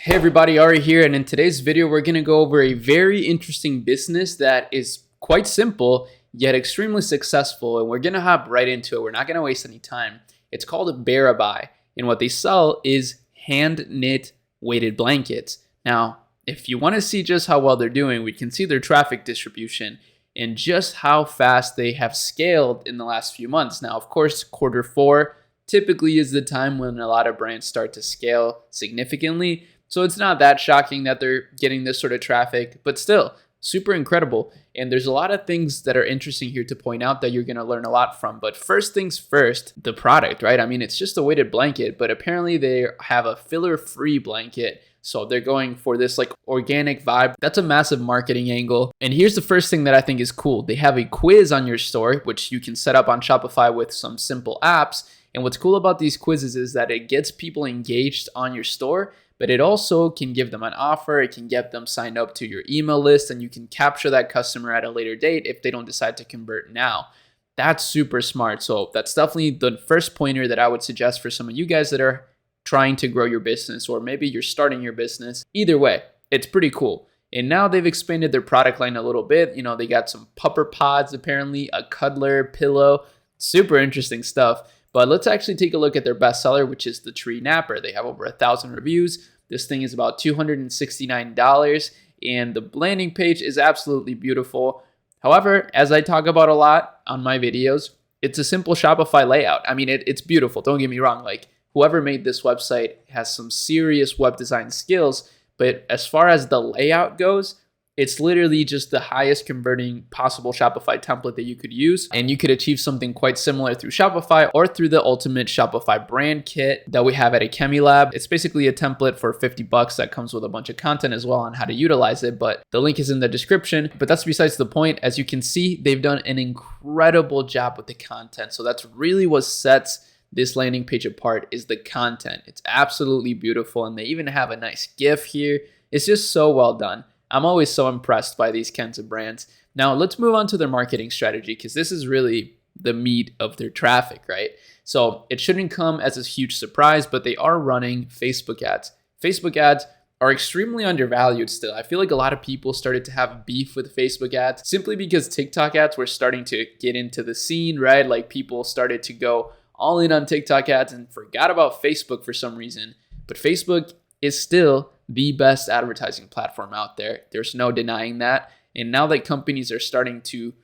Hey everybody, Arie here, and in today's video we're going to go over a very interesting business that is quite simple yet extremely successful, and we're going to hop right into it. We're not going to waste any time. It's called Bearabuy, and what they sell is hand knit weighted blankets. Now, if you want to see just how well they're doing, we can see their traffic distribution and just how fast they have scaled in the last few months. Now, of course, Q4 typically is the time when a lot of brands start to scale significantly. So it's not that shocking that they're getting this sort of traffic, but still super incredible. And there's a lot of things that are interesting here to point out that you're going to learn a lot from. But first things first, the product, right? I mean, it's just a weighted blanket, but apparently they have a filler-free blanket. So they're going for this like organic vibe. That's a massive marketing angle. And here's the first thing that I think is cool. They have a quiz on your store, which you can set up on Shopify with some simple apps. And what's cool about these quizzes is that it gets people engaged on your store, but it also can give them an offer. It can get them signed up to your email list, and you can capture that customer at a later date if they don't decide to convert now. That's super smart. So that's definitely the first pointer that I would suggest for some of you guys that are trying to grow your business, or maybe you're starting your business. Either way, it's pretty cool. And now they've expanded their product line a little bit. You know, they got some pupper pods, apparently, a cuddler, pillow, super interesting stuff. But let's actually take a look at their bestseller, which is the tree napper. They have over 1,000 reviews. This thing is about $269, and the landing page is absolutely beautiful. However, as I talk about a lot on my videos, it's a simple Shopify layout. I mean, it's beautiful. Don't get me wrong. Like, whoever made this website has some serious web design skills, but as far as the layout goes, it's literally just the highest converting possible Shopify template that you could use. And you could achieve something quite similar through Shopify or through the ultimate Shopify brand kit that we have at Academy Lab. It's basically a template for $50 that comes with a bunch of content as well on how to utilize it. But the link is in the description. But that's besides the point. As you can see, they've done an incredible job with the content. So that's really what sets this landing page apart, is the content. It's absolutely beautiful. And they even have a nice GIF here. It's just so well done. I'm always so impressed by these kinds of brands. Now let's move on to their marketing strategy, because this is really the meat of their traffic, right? So it shouldn't come as a huge surprise, but they are running Facebook ads. Facebook ads are extremely undervalued still. I feel like a lot of people started to have beef with Facebook ads simply because TikTok ads were starting to get into the scene, right? Like people started to go all in on TikTok ads and forgot about Facebook for some reason. But Facebook is still the best advertising platform out there. There's no denying that. And now that companies are starting to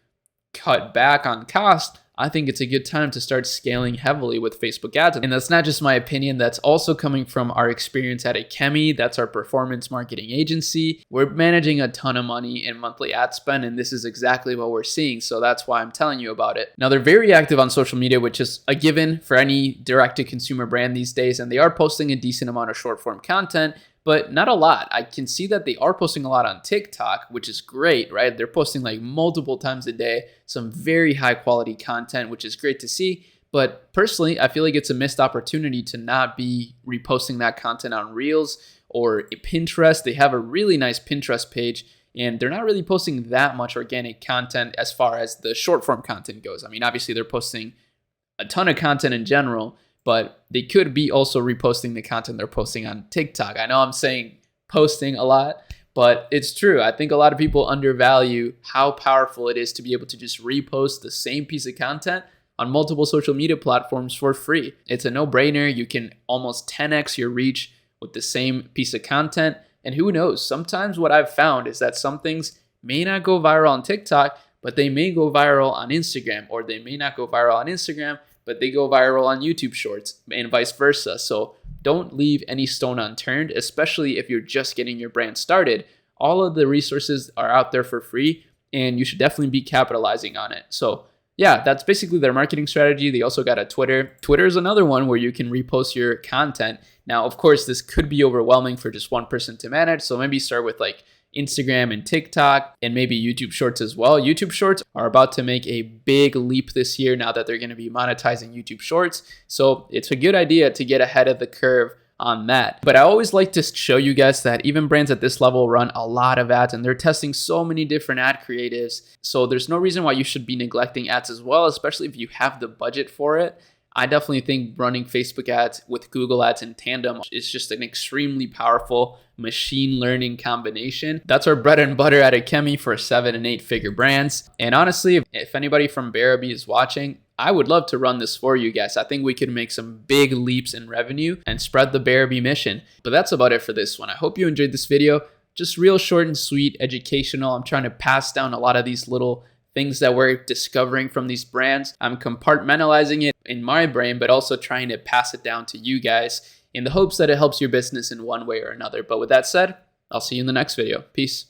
cut back on cost, I think it's a good time to start scaling heavily with Facebook ads. And that's not just my opinion. That's also coming from our experience at Academy. That's our performance marketing agency. We're managing a ton of money in monthly ad spend, and this is exactly what we're seeing. So that's why I'm telling you about it. Now, they're very active on social media, which is a given for any direct-to-consumer brand these days. And they are posting a decent amount of short-form content, but not a lot. I can see that they are posting a lot on TikTok, which is great, right? They're posting like multiple times a day, some very high quality content, which is great to see. But personally, I feel like it's a missed opportunity to not be reposting that content on Reels or Pinterest. They have a really nice Pinterest page, and they're not really posting that much organic content as far as the short form content goes. I mean, obviously they're posting a ton of content in general, but they could be also reposting the content they're posting on TikTok. I know I'm saying posting a lot, but it's true. I think a lot of people undervalue how powerful it is to be able to just repost the same piece of content on multiple social media platforms for free. It's a no-brainer. You can almost 10x your reach with the same piece of content. And who knows? Sometimes what I've found is that some things may not go viral on TikTok, but they may go viral on Instagram, or they may not go viral on Instagram, but they go viral on YouTube Shorts, and vice versa. So don't leave any stone unturned, especially if you're just getting your brand started. All of the resources are out there for free, and you should definitely be capitalizing on it. So yeah, that's basically their marketing strategy. They also got a Twitter. Twitter is another one where you can repost your content. Now, of course, this could be overwhelming for just one person to manage. So maybe start with like Instagram and TikTok, and maybe YouTube Shorts as well. YouTube Shorts are about to make a big leap this year now that they're going to be monetizing YouTube Shorts. So it's a good idea to get ahead of the curve on that. But I always like to show you guys that even brands at this level run a lot of ads, and they're testing so many different ad creatives. So there's no reason why you should be neglecting ads as well, especially if you have the budget for it. I definitely think running Facebook ads with Google ads in tandem is just an extremely powerful machine learning combination. That's our bread and butter at Akemi for 7 and 8 figure brands. And honestly, if anybody from Barabee is watching, I would love to run this for you guys. I think we could make some big leaps in revenue and spread the Barabee mission. But that's about it for this one. I hope you enjoyed this video. Just real short and sweet, educational. I'm trying to pass down a lot of these little things that we're discovering from these brands. I'm compartmentalizing it in my brain, but also trying to pass it down to you guys in the hopes that it helps your business in one way or another. But with that said, I'll see you in the next video. Peace.